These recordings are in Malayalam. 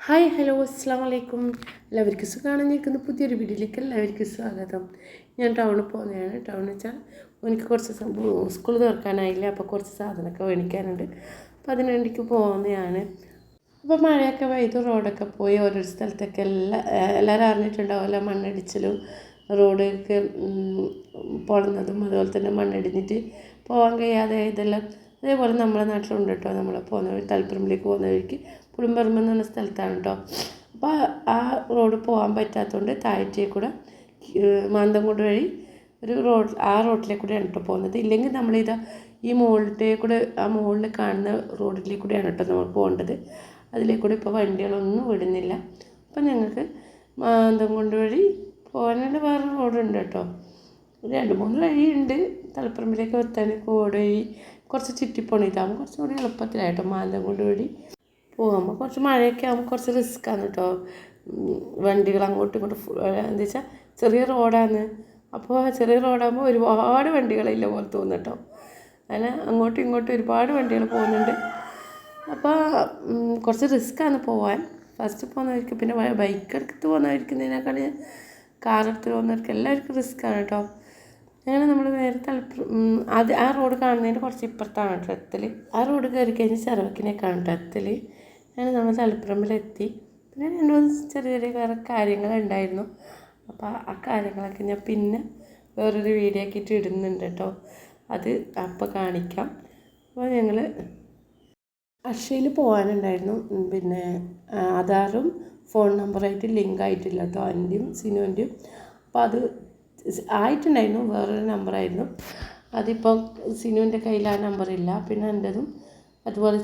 ഹായ് ഹലോ അസ്സാം വലൈക്കും. എല്ലാവർക്കും സുഖമാണ്. നിൽക്കുന്ന പുതിയൊരു വീഡിയോയിലേക്ക് എല്ലാവർക്കും സ്വാഗതം. ഞാൻ ടൗണിൽ പോകുന്നതാണ്. ടൗണിൽ വെച്ചാൽ എനിക്ക് കുറച്ച് സ്കൂൾ തുറക്കാനായില്ല, അപ്പോൾ കുറച്ച് സാധനമൊക്കെ മേടിക്കാനുണ്ട്. അപ്പോൾ അതിന് വേണ്ടിക്ക് പോകുന്നതാണ്. അപ്പോൾ മഴയൊക്കെ പെയ്തു, റോഡൊക്കെ പോയി ഓരോരു സ്ഥലത്തൊക്കെ എല്ലാവരും അറിഞ്ഞിട്ടുണ്ടാവില്ല മണ്ണിടിച്ചിലും റോഡൊക്കെ പൊളുന്നതും അതുപോലെ തന്നെ മണ്ണിടിഞ്ഞിട്ട് പോകാൻ കഴിയാതെ ഇതെല്ലാം. അതേപോലെ നമ്മുടെ നാട്ടിലുണ്ട് കേട്ടോ. നമ്മൾ പോകുന്ന വഴി തളിപ്പറമ്പിലേക്ക് പോകുന്ന വഴിക്ക് പുളിമ്പറമ്പ് എന്ന് പറഞ്ഞ സ്ഥലത്താണ് കേട്ടോ. അപ്പോൾ ആ റോഡ് പോകാൻ പറ്റാത്തതുകൊണ്ട് താഴ്ചയിൽ കൂടെ മാന്തംകുണ്ട് വഴി ഒരു റോഡിലേക്ക് കൂടെയാണ് കേട്ടോ പോകുന്നത്. ഇല്ലെങ്കിൽ നമ്മളിതാ ഈ മുകളിലത്തെ കൂടെ ആ മുകളിൽ കാണുന്ന റോഡിലേക്ക് കൂടെയാണ് കേട്ടോ നമ്മൾ പോകേണ്ടത്. അതിലേക്കൂടെ ഇപ്പോൾ വണ്ടികളൊന്നും വിടുന്നില്ല. അപ്പം ഞങ്ങൾക്ക് മാന്തംകുണ്ട് വഴി പോകാനായിട്ട് വേറെ റോഡുണ്ട് കേട്ടോ. 2-3 വഴിയുണ്ട് തളിപ്പറമ്പിലേക്ക് എത്താൻ. കോട് വഴി കുറച്ച് ചുറ്റിപ്പോണം. ഇതാകുമ്പോൾ കുറച്ചും കൂടി എളുപ്പത്തിലായിട്ടോ മാന്തംകുണ്ട് വഴി പോകുമ്പോൾ. കുറച്ച് മഴയൊക്കെ ആകുമ്പോൾ കുറച്ച് റിസ്ക്കാണ് കേട്ടോ. വണ്ടികൾ അങ്ങോട്ടും ഇങ്ങോട്ടും എന്താ വെച്ചാൽ ചെറിയ റോഡാണ്. അപ്പോൾ ചെറിയ റോഡാകുമ്പോൾ ഒരുപാട് വണ്ടികളില്ല പോലെ തോന്നും കേട്ടോ. അങ്ങനെ അങ്ങോട്ടും ഇങ്ങോട്ടും ഒരുപാട് വണ്ടികൾ പോകുന്നുണ്ട്. അപ്പോൾ കുറച്ച് റിസ്ക്കാണ് പോകാൻ. ഫസ്റ്റ് പോകുന്നവർക്ക്, പിന്നെ ബൈക്ക് എടുത്ത് പോകുന്നവർക്കുന്നതിനേക്കാൾ കാറെടുത്ത് പോകുന്നവർക്ക് എല്ലാവർക്കും റിസ്ക്കാണ് കേട്ടോ. അങ്ങനെ നമ്മൾ നേരെ ആ റോഡ് കാണുന്നതിൻ്റെ കുറച്ച് ഇപ്പുറത്താണ് കേട്ടോ എത്തൽ. ആ റോഡ് കയറി കഴിഞ്ഞ് ചെറുവക്കിനേക്കാണ് കേട്ടോ എത്തൽ. അങ്ങനെ നമ്മൾ തളിപ്പറമ്പിലെത്തി. പിന്നെ 2-3 ചെറിയ ചെറിയ വേറെ കാര്യങ്ങളുണ്ടായിരുന്നു. അപ്പോൾ ആ കാര്യങ്ങളൊക്കെ ഞാൻ പിന്നെ വേറൊരു വീഡിയോ ആക്കിയിട്ട് ഇടുന്നുണ്ട് കേട്ടോ. അത് അപ്പോൾ കാണിക്കാം. അപ്പോൾ ഞങ്ങൾ അക്ഷയയിൽ പോകാനുണ്ടായിരുന്നു. പിന്നെ ആധാറും ഫോൺ നമ്പറായിട്ട് ലിങ്ക് ആയിട്ടില്ല കേട്ടോ, എൻ്റെയും സിനുവിൻ്റെയും. അപ്പോൾ അത് ആയിട്ടുണ്ടായിരുന്നു, വേറൊരു നമ്പറായിരുന്നു. അതിപ്പോൾ സിനുവിൻ്റെ കയ്യിൽ ആ നമ്പറില്ല. പിന്നെ എൻ്റെതും അതുപോലെ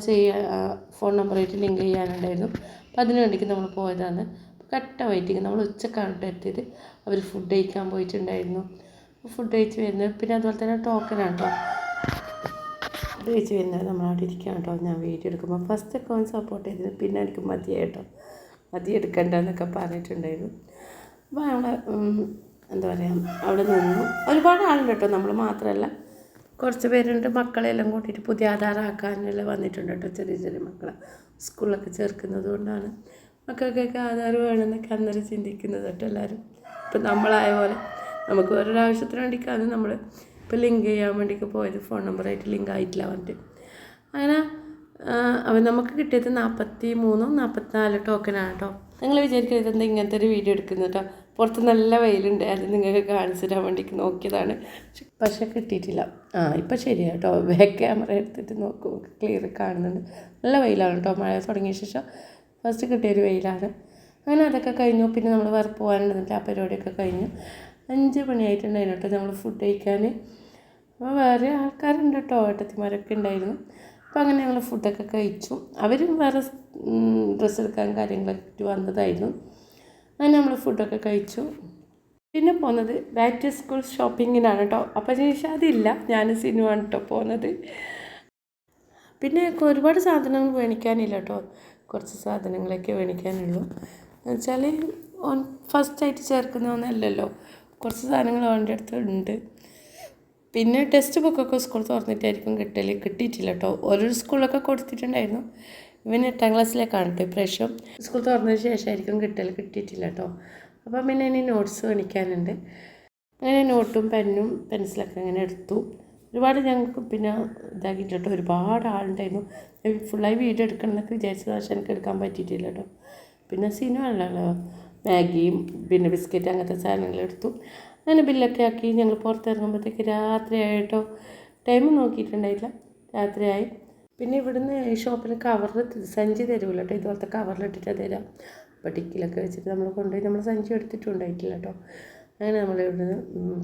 ഫോൺ നമ്പറായിട്ട് ലിങ്ക് ചെയ്യാനുണ്ടായിരുന്നു. അപ്പോൾ അതിന് വേണ്ടിക്ക് നമ്മൾ പോയതാണ്. കട്ട വെയിറ്റിങ്. നമ്മൾ ഉച്ചക്കാണ് എത്തിയത്. അവർ ഫുഡ് കഴിക്കാൻ പോയിട്ടുണ്ടായിരുന്നു. ഫുഡ് കഴിച്ച് വരുന്നത്, പിന്നെ അതുപോലെ തന്നെ ടോക്കനാണ് കേട്ടോ. ഫുഡ് കഴിച്ച് വരുന്നത് നമ്മളവിടെ ഇരിക്കാം കേട്ടോ. ഞാൻ വീഡിയോ എടുക്കുമ്പോൾ ഫസ്റ്റൊക്കെ ഒന്ന് സപ്പോർട്ട് ചെയ്തത്, പിന്നെ എനിക്ക് മതിയായിട്ടോ, മതി എടുക്കണ്ടെന്നൊക്കെ പറഞ്ഞിട്ടുണ്ടായിരുന്നു. അപ്പോൾ നമ്മൾ എന്താ പറയുക, അവിടെ നിന്നു. ഒരുപാട് ആളുണ്ട് കേട്ടോ, നമ്മൾ മാത്രമല്ല, കുറച്ച് പേരുണ്ട്. മക്കളെല്ലാം കൂട്ടിയിട്ട് പുതിയ ആധാറാക്കാനെല്ലാം വന്നിട്ടുണ്ട് കേട്ടോ. ചെറിയ ചെറിയ മക്കളെ സ്കൂളിലൊക്കെ ചേർക്കുന്നത് കൊണ്ടാണ് മക്കൾക്കൊക്കെ ആധാർ വേണമെന്നൊക്കെ അന്നേരം ചിന്തിക്കുന്നത് കേട്ടോ എല്ലാവരും. ഇപ്പം നമ്മളായ പോലെ നമുക്ക് ഓരോരോ ആവശ്യത്തിന് വേണ്ടിയിട്ടാണ് നമ്മൾ ഇപ്പോൾ ലിങ്ക് ചെയ്യാൻ വേണ്ടിയിട്ട് പോയത്. ഫോൺ നമ്പറായിട്ട് ലിങ്ക് ആയിട്ടില്ല പറഞ്ഞിട്ട്. അങ്ങനെ നമുക്ക് കിട്ടിയത് 43-44 ടോക്കനാണ് കേട്ടോ. നിങ്ങൾ വിചാരിക്കരുത് എന്താ ഇങ്ങനത്തെ ഒരു വീഡിയോ എടുക്കുന്നത് കേട്ടോ. പുറത്ത് നല്ല വെയിലുണ്ട്, അത് നിങ്ങൾക്ക് കാണിച്ചു തരാൻ വേണ്ടിയിട്ട് നോക്കിയതാണ്. പക്ഷെ കിട്ടിയിട്ടില്ല. ഇപ്പം ശരിയാണ് കേട്ടോ. ബാക്ക് ക്യാമറ എടുത്തിട്ട് നോക്കും, ക്ലിയർ കാണുന്നുണ്ട്. നല്ല വെയിലാണ് കേട്ടോ. മഴ തുടങ്ങിയ ശേഷം ഫസ്റ്റ് കിട്ടിയൊരു വെയിലാണ്. അങ്ങനെ അതൊക്കെ കഴിഞ്ഞു. പിന്നെ നമ്മൾ വേറെ പോകാനുണ്ടെന്നില്ല. ആ പരിപാടിയൊക്കെ കഴിഞ്ഞു. 5 മണിയായിട്ടുണ്ടായിരുന്നു കേട്ടോ നമ്മൾ ഫുഡ് കഴിക്കാൻ. അപ്പോൾ വേറെ ആൾക്കാരുണ്ട് കേട്ടോ, ഏട്ടത്തിമാരൊക്കെ ഉണ്ടായിരുന്നു. അപ്പോൾ അങ്ങനെ ഞങ്ങൾ ഫുഡൊക്കെ കഴിച്ചു. അവരും വേറെ ഡ്രസ്സ് എടുക്കാൻ കാര്യങ്ങളൊക്കെ വന്നതായിരുന്നു. അങ്ങനെ നമ്മൾ ഫുഡൊക്കെ കഴിച്ചു. പിന്നെ പോകുന്നത് ബാക്ക് ടു സ്കൂൾ ഷോപ്പിങ്ങിനാണ് കേട്ടോ. അപ്പോൾ ശേഷം അതില്ല, ഞാൻ സിനുവാണ് കേട്ടോ പോകുന്നത്. പിന്നെ ഒരുപാട് സാധനങ്ങൾ മേടിക്കാനില്ല കേട്ടോ, കുറച്ച് സാധനങ്ങളൊക്കെ മേടിക്കാനുള്ളൂ. എന്നുവെച്ചാൽ ഫസ്റ്റായിട്ട് ചേർക്കുന്ന ഒന്നല്ലല്ലോ, കുറച്ച് സാധനങ്ങൾ വേണ്ട അടുത്തുണ്ട്. പിന്നെ ടെക്സ്റ്റ് ബുക്കൊക്കെ സ്കൂൾ തുറന്നിട്ടായിരിക്കും കിട്ടിയിട്ടില്ല കേട്ടോ. ഓരോ സ്കൂളിലൊക്കെ കൊടുത്തിട്ടുണ്ടായിരുന്നു. ഇവൻ 8ാം ക്ലാസ്സിലേക്കാണ് കേട്ടോ ഇപ്രാവശ്യം. സ്കൂൾ തുറന്നതിന് ശേഷമായിരിക്കും കിട്ടിയിട്ടില്ല കേട്ടോ. അപ്പം പിന്നെ ഇനി നോട്ട്സ് മേടിക്കാനുണ്ട്. അങ്ങനെ നോട്ടും പെന്നും പെൻസിലൊക്കെ അങ്ങനെ എടുത്തു. ഒരുപാട് ഞങ്ങൾക്ക് പിന്നെ ഇതാക്കിയില്ല കേട്ടോ. ഒരുപാട് ആളുണ്ടായിരുന്നു. ഫുള്ളായി വീഡിയോ എടുക്കണം എന്നൊക്കെ വിചാരിച്ചത്, പക്ഷേ എനിക്ക് എടുക്കാൻ പറ്റിയിട്ടില്ല കേട്ടോ. പിന്നെ സിനിമ മാഗിയും പിന്നെ ബിസ്ക്കറ്റ് അങ്ങനത്തെ സാധനങ്ങളെടുത്തു. അങ്ങനെ ബില്ലൊക്കെ ആക്കി ഞങ്ങൾ പുറത്തിറങ്ങുമ്പോഴത്തേക്ക് രാത്രിയായിട്ടോ. ടൈം നോക്കിയിട്ടുണ്ടായില്ല, രാത്രിയായി. പിന്നെ ഇവിടുന്ന് ഈ ഷോപ്പിൽ കവറിൽ സഞ്ചി തരുമല്ലോ കേട്ടോ, ഇതുപോലത്തെ കവറിലിട്ടിട്ട് തരാം. അപ്പോൾ ടിക്കിലൊക്കെ വെച്ചിട്ട് നമ്മൾ കൊണ്ടുപോയി നമ്മൾ സഞ്ചി എടുത്തിട്ടുണ്ടായിട്ടില്ല കേട്ടോ. അങ്ങനെ നമ്മൾ ഇവിടുന്ന്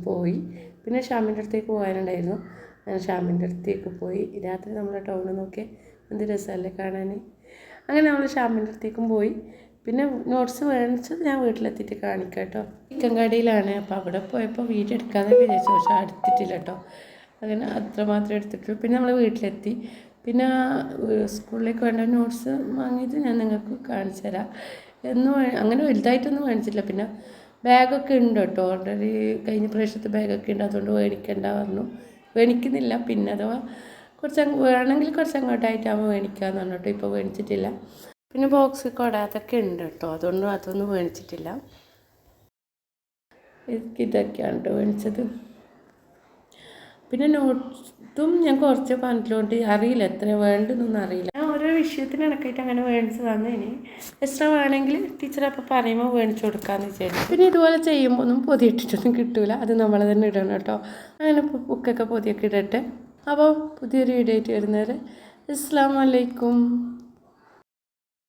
പോയി. പിന്നെ ഷാമിൻ്റെ അടുത്തേക്ക് പോകാനുണ്ടായിരുന്നു. അങ്ങനെ ഷാമിൻ്റെ അടുത്തേക്ക് പോയി. രാത്രി നമ്മൾ ടൗണിൽ നോക്കി എന്ത് രസമല്ലേ കാണാൻ. അങ്ങനെ നമ്മൾ ഷാമിൻ്റെ അടുത്തേക്കും പോയി. പിന്നെ നോട്ട്സ് മേടിച്ചത് ഞാൻ വീട്ടിലെത്തിയിട്ട് കാണിക്കാം കേട്ടോ. ചിക്കൻകടിയിലാണ്. അപ്പോൾ അവിടെ പോയപ്പോൾ വീഡിയോ എടുക്കാമെന്നൊക്കെ വിചാരിച്ചു, പക്ഷേ എടുത്തിട്ടില്ല കേട്ടോ. അങ്ങനെ അത്രമാത്രം എടുത്തിട്ടുള്ളൂ. പിന്നെ നമ്മൾ വീട്ടിലെത്തി. പിന്നെ സ്കൂളിലേക്ക് വേണ്ട നോട്ട്സ് വാങ്ങിയിട്ട് ഞാൻ നിങ്ങൾക്ക് കാണിച്ചു തരാം. അങ്ങനെ വലുതായിട്ടൊന്നും മേടിച്ചില്ല. പിന്നെ ബാഗൊക്കെ ഉണ്ട് കേട്ടോ. ഓൾറെഡി കഴിഞ്ഞ പ്രാവശ്യത്തെ ബാഗൊക്കെ ഉണ്ട്, അതുകൊണ്ട് മേടിക്കണ്ട പറഞ്ഞു. മേടിക്കുന്നില്ല. പിന്നെ അഥവാ വേണമെങ്കിൽ കുറച്ച് അങ്ങോട്ടായിട്ടാകുമ്പോൾ മേടിക്കാമെന്ന് പറഞ്ഞു കേട്ടോ. ഇപ്പോൾ മേടിച്ചിട്ടില്ല. പിന്നെ ബോക്സ് കുട അതൊക്കെ ഉണ്ട് കേട്ടോ, അതൊന്നും മേടിച്ചിട്ടില്ല. ഇതൊക്കെയാണ് കേട്ടോ മേടിച്ചത്. പിന്നെ നോട്ട്സും ഞാൻ കുറച്ച് പറഞ്ഞിട്ടുണ്ട്, അറിയില്ല എത്ര വേണ്ടെന്നൊന്നും അറിയില്ല. ഞാൻ ഓരോ വിഷയത്തിന് ഇടയ്ക്കായിട്ട് അങ്ങനെ മേടിച്ചതാണ്. ഇനി എക്സ്ട്രാ വേണമെങ്കിൽ ടീച്ചർ അപ്പോൾ പറയുമ്പോൾ മേടിച്ച് കൊടുക്കാമെന്ന് വിചാരിച്ചു. പിന്നെ ഇതുപോലെ ചെയ്യുമ്പോൾ ഒന്നും പൊതിയിട്ടിട്ടൊന്നും കിട്ടില്ല, അത് നമ്മൾ തന്നെ ഇടണം കേട്ടോ. അങ്ങനെ ബുക്കൊക്കെ പൊതിയൊക്കെ ഇടട്ടെ. അപ്പോൾ പുതിയൊരു വീഡിയോ ആയിട്ട് വരുന്നവരെ അസ്സലാമു അലൈക്കും.